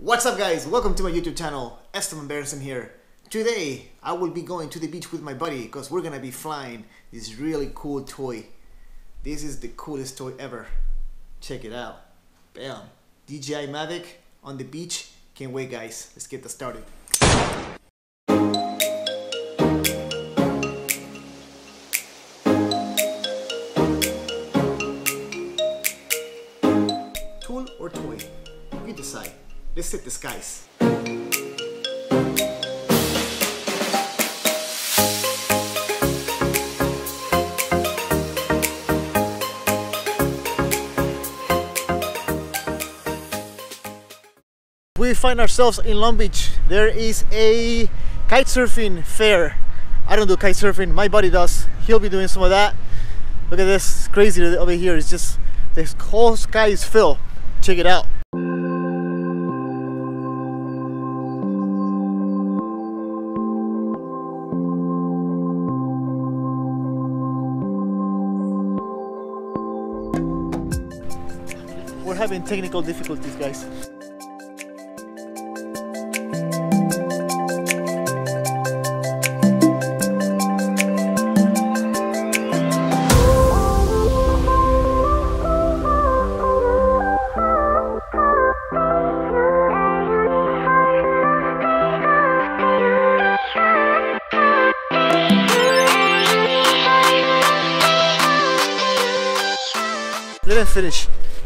What's up guys, welcome to my YouTube channel. Esteban Berson here. Today I will be going to the beach with my buddy because we're gonna be flying this really cool toy. This is the coolest toy ever. Check it out. Bam. DJI Mavic on the beach. Can't wait guys, let's get this started. Tool or toy? You decide. Let's hit the skies. We find ourselves in Long Beach. There is a kite surfing fair. I don't do kite surfing, my buddy does. He'll be doing some of that. Look at this, it's crazy over here. It's just, this whole sky is filled. Check it out. We're having technical difficulties, guys.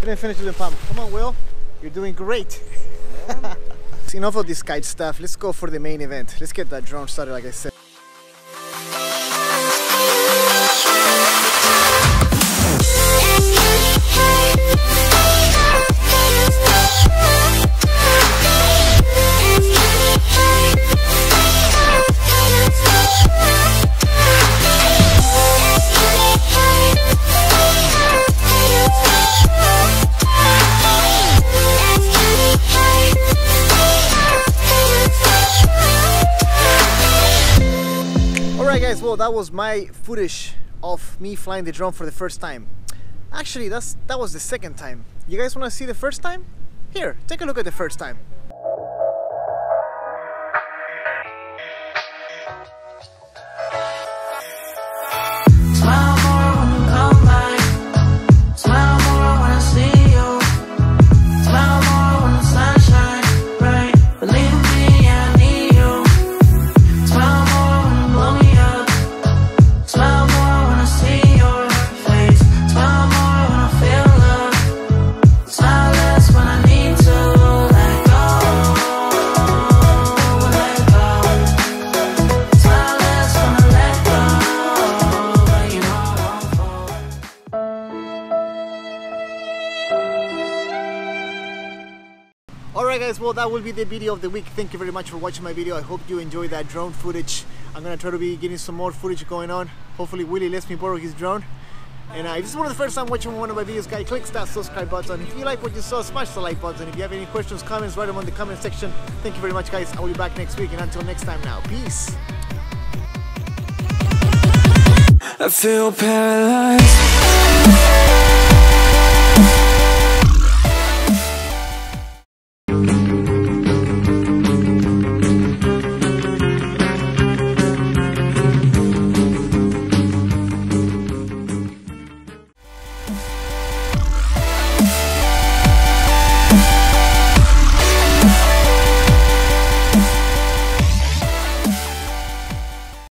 Didn't finish doing palm. Come on, Will. You're doing great. Enough of this kite stuff. Let's go for the main event. Let's get that drone started, like I said. Well, that was my footage of me flying the drone for the first time. Actually, that was the second time. You guys want to see the first time? Here, take a look at the first time. Alright guys, well that will be the video of the week. Thank you very much for watching my video. I hope you enjoyed that drone footage. I'm gonna try to be getting some more footage going on. Hopefully Willie lets me borrow his drone. And if this is one of the first time watching one of my videos, guys, click that subscribe button. If you like what you saw, smash the like button. If you have any questions, comments, write them in the comment section. Thank you very much guys. I will be back next week, and until next time now, peace. I feel paralyzed.